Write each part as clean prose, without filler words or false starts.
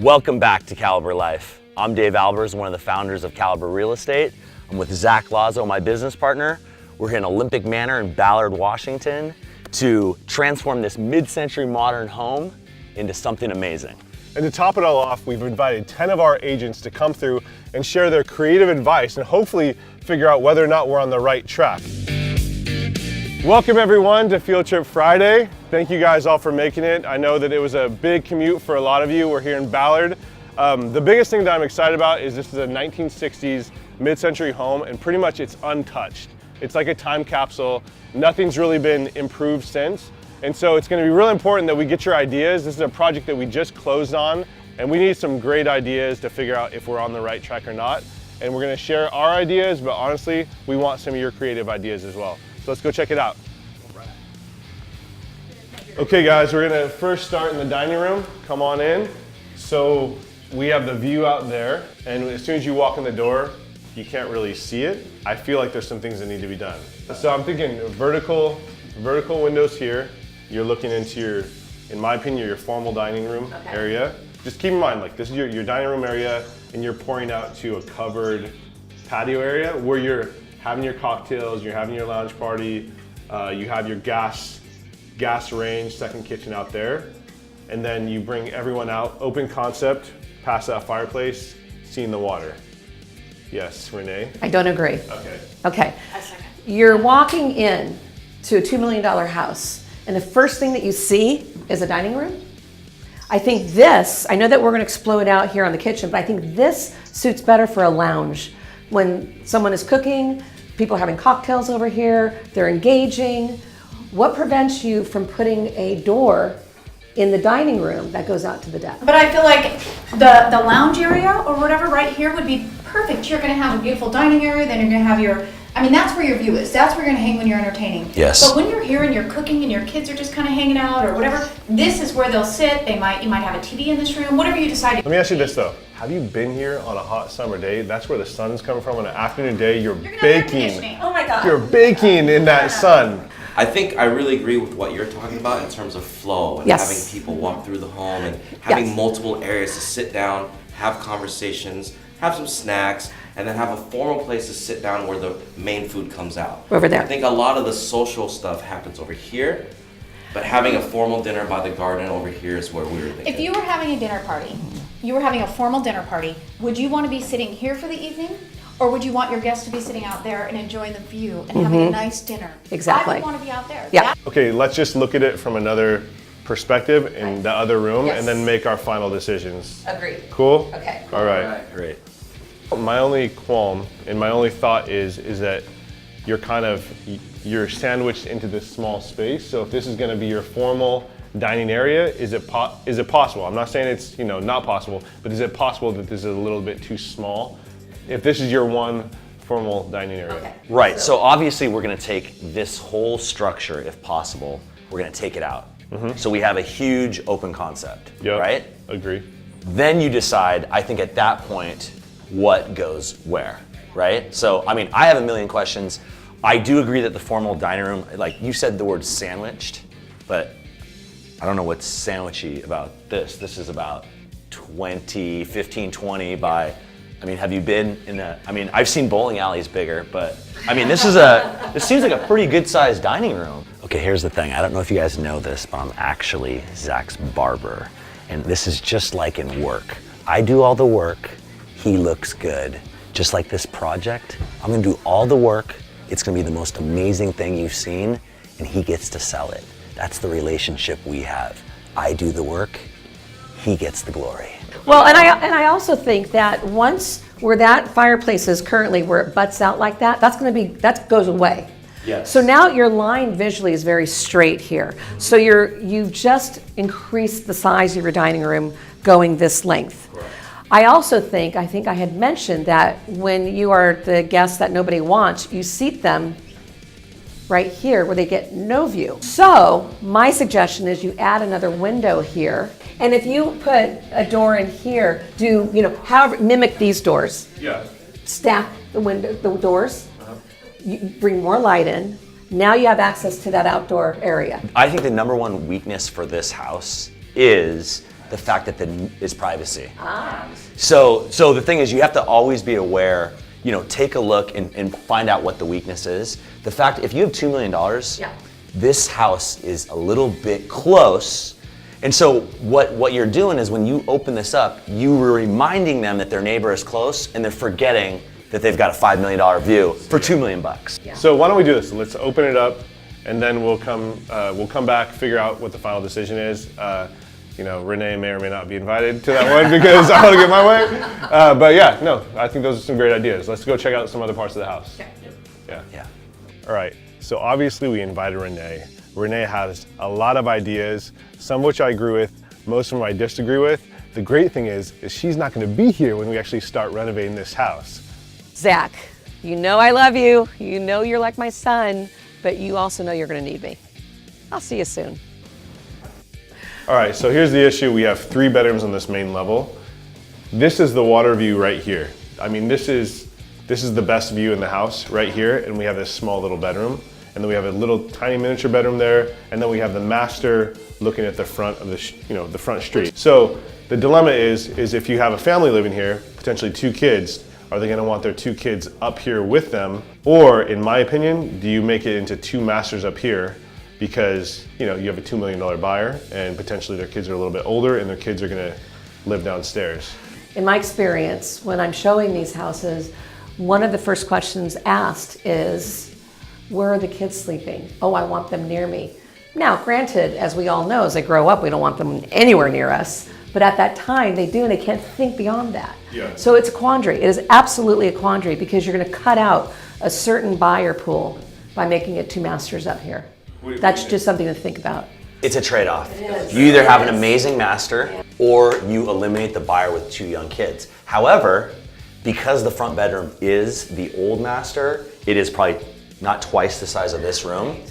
Welcome back to Caliber Life. I'm Dave Albers, one of the founders of Caliber Real Estate. I'm with Zack Lazo, my business partner. We're here in Olympic Manor in Ballard, Washington, to transform this mid-century modern home into something amazing. And to top it all off, we've invited 10 of our agents to come through and share their creative advice and hopefully figure out whether or not we're on the right track. Welcome everyone to Field Trip Friday. Thank you guys all for making it. I know that it was a big commute for a lot of you. We're here in Ballard. The biggest thing that I'm excited about is this is a 1960s mid-century home, and pretty much it's untouched. It's like a time capsule. Nothing's really been improved since. And so it's gonna be really important that we get your ideas. This is a project that we just closed on, and we need some great ideas to figure out if we're on the right track or not. And we're gonna share our ideas, but honestly, we want some of your creative ideas as well. So let's go check it out. Okay guys, we're gonna first start in the dining room. Come on in. So we have the view out there, and as soon as you walk in the door, you can't really see it. I feel like there's some things that need to be done. So I'm thinking vertical windows here. You're looking into your, in my opinion, your formal dining room area. Just keep in mind, like this is your dining room area, and you're pouring out to a covered patio area where you're having your cocktails, you're having your lounge party, you have your gas range, second kitchen out there, and then you bring everyone out, open concept, past that fireplace, seeing the water. Yes, Renee? I don't agree. Okay. You're walking in to a $2 million house, and the first thing that you see is a dining room. I think this, I know that we're gonna explode out here on the kitchen, but I think this suits better for a lounge. When someone is cooking, people are having cocktails over here, they're engaging. What prevents you from putting a door in the dining room that goes out to the deck? But I feel like the lounge area or whatever right here would be perfect. You're gonna have a beautiful dining area, then you're gonna have your, I mean, that's where your view is. That's where you're gonna hang when you're entertaining. Yes. But when you're here and you're cooking and your kids are just kind of hanging out or whatever, this is where they'll sit. You might have a TV in this room, whatever you decide. Let me ask you this though. Have you been here on a hot summer day? That's where the sun's coming from. On an afternoon day, you're baking. Oh my God. You're baking in that sun. I think I really agree with what you're talking about in terms of flow and Yes. having people walk through the home and having Yes. multiple areas to sit down, have conversations, have some snacks, and then have a formal place to sit down where the main food comes out. Over there. I think a lot of the social stuff happens over here, but having a formal dinner by the garden over here is where we were thinking. If you were having a dinner party, you were having a formal dinner party, would you want to be sitting here for the evening? Or would you want your guests to be sitting out there and enjoying the view and having a nice dinner? Exactly. I would want to be out there. Yeah. Okay, let's just look at it from another perspective in the other room, Yes. and then make our final decisions. Agreed. Cool? Okay. All right. Great. My only qualm and my only thought is that you're sandwiched into this small space. So if this is going to be your formal dining area, is it possible? I'm not saying it's not possible, but is it possible that this is a little bit too small? If this is your one formal dining area. Okay. Right, so obviously we're gonna take this whole structure, if possible, we're gonna take it out. So we have a huge open concept, Yep. right? Agree. Then you decide, I think at that point, what goes where, right? So, I mean, I have a million questions. I do agree that the formal dining room, like you said the word sandwiched, but I don't know what's sandwichy about this. This is about 15, 20 by, I mean, have you been in I've seen bowling alleys bigger, but I mean, this seems like a pretty good sized dining room. Okay, here's the thing. I don't know if you guys know this, but I'm actually Zack's barber. And this is just like in work. I do all the work, he looks good. Just like this project, I'm gonna do all the work. It's gonna be the most amazing thing you've seen, and he gets to sell it. That's the relationship we have. I do the work, he gets the glory. Well, and I also think that once where that fireplace is currently, where it butts out like that, that goes away. Yes. So now your line visually is very straight here. So you've just increased the size of your dining room going this length. Correct. I also think I had mentioned that when you are the guest that nobody wants, you seat them right here where they get no view. So my suggestion is you add another window here. And if you put a door in here, however, mimic these doors. Yeah. Stack the doors. You bring more light in. Now you have access to that outdoor area. I think the number one weakness for this house is the fact that is privacy. So the thing is, you have to always be aware, take a look and find out what the weakness is. The fact, if you have $2 million, this house is a little bit close. And so what you're doing is when you open this up, you were reminding them that their neighbor is close, and they're forgetting that they've got a $5 million view for $2 million. So why don't we do this? Let's open it up, and then we'll come back, figure out what the final decision is. Renee may or may not be invited to that one because I want to get my way. But yeah, no, I think those are some great ideas. Let's go check out some other parts of the house. Yeah. All right. So obviously we invited Renee. Renee has a lot of ideas, some of which I agree with, most of them I disagree with. The great thing is she's not going to be here when we actually start renovating this house. Zach, I love you. You're like my son, but you also know you're going to need me. I'll see you soon. All right, so here's the issue. We have 3 bedrooms on this main level. This is the water view right here. I mean, this is the best view in the house right here, and we have this small little bedroom. And then we have a little tiny miniature bedroom there, and then we have the master looking at the front of the front street. So the dilemma is if you have a family living here, potentially 2 kids, are they gonna want their 2 kids up here with them? Or, in my opinion, do you make it into 2 masters up here because you have a $2 million buyer and potentially their kids are a little bit older and their kids are gonna live downstairs? In my experience, when I'm showing these houses, one of the first questions asked is, where are the kids sleeping? Oh, I want them near me. Now, granted, as we all know, as they grow up, we don't want them anywhere near us. But at that time, they do, and they can't think beyond that. Yeah. So it's a quandary. It is absolutely a quandary because you're going to cut out a certain buyer pool by making it 2 masters up here. That's just something to think about. It's a trade-off. You either have an amazing master or you eliminate the buyer with 2 young kids. However, because the front bedroom is the old master, it is probably not twice the size of this room.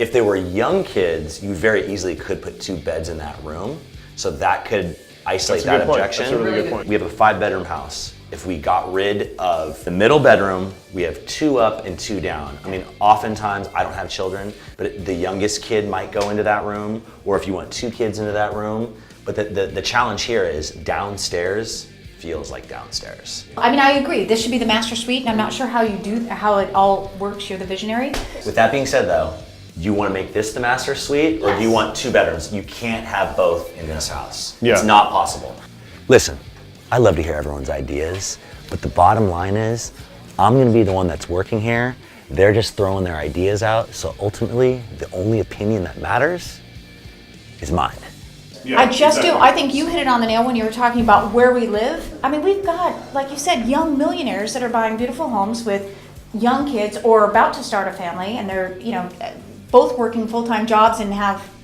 If they were young kids, you very easily could put 2 beds in that room. So that could isolate that objection. That's a really good point. We have a 5-bedroom house. If we got rid of the middle bedroom, we have 2 up and 2 down. I mean, oftentimes I don't have children, but the youngest kid might go into that room, or if you want 2 kids into that room. But the challenge here is downstairs feels like downstairs. I mean, I agree. This should be the master suite, and I'm not sure how it all works. You're the visionary. With that being said, though, do you want to make this the master suite, or do you want 2 bedrooms? You can't have both in this house. Yeah. It's not possible. Listen, I love to hear everyone's ideas, but the bottom line is, I'm going to be the one that's working here. They're just throwing their ideas out, so ultimately, the only opinion that matters is mine. Yeah, I just do. I think you hit it on the nail when you were talking about where we live. I mean, we've got, like you said, young millionaires that are buying beautiful homes with young kids or about to start a family, and they're, both working full-time jobs and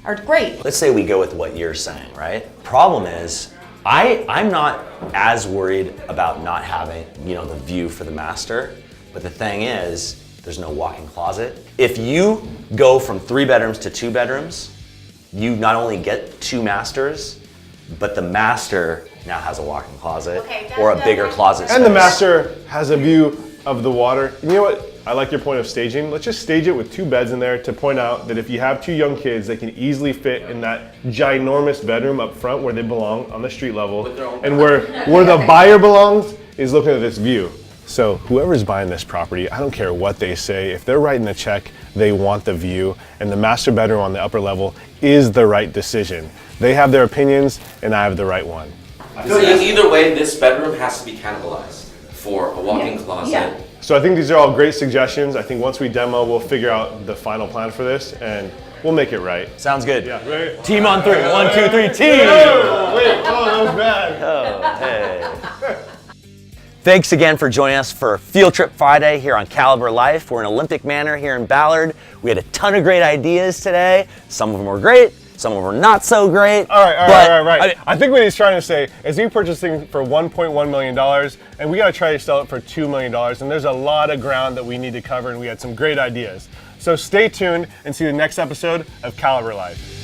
are great. Let's say we go with what you're saying, right? Problem is, I'm not as worried about not having, the view for the master, but the thing is, there's no walk-in closet. If you go from 3 bedrooms to 2 bedrooms, you not only get 2 masters, but the master now has a walk-in closet or a bigger closet space. And the master has a view of the water. You know what? I like your point of staging. Let's just stage it with 2 beds in there to point out that if you have 2 young kids, they can easily fit in that ginormous bedroom up front where they belong on the street level. And where the buyer belongs is looking at this view. So whoever's buying this property, I don't care what they say, if they're writing the check, they want the view, and the master bedroom on the upper level is the right decision. They have their opinions, and I have the right one. So either way, this bedroom has to be cannibalized for a walk-in closet. Yeah. So I think these are all great suggestions. I think once we demo, we'll figure out the final plan for this, and we'll make it right. Sounds good. Yeah, right? Team on 3. 1, 2, 3, team! Oh, wait, that was bad. Oh, hey. Thanks again for joining us for Field Trip Friday here on Caliber Life. We're in Olympic Manor here in Ballard. We had a ton of great ideas today. Some of them were great, some of them were not so great. All right. I think what he's trying to say is we purchased things for $1.1 million, and we got to try to sell it for $2 million, and there's a lot of ground that we need to cover, and we had some great ideas. So stay tuned and see the next episode of Caliber Life.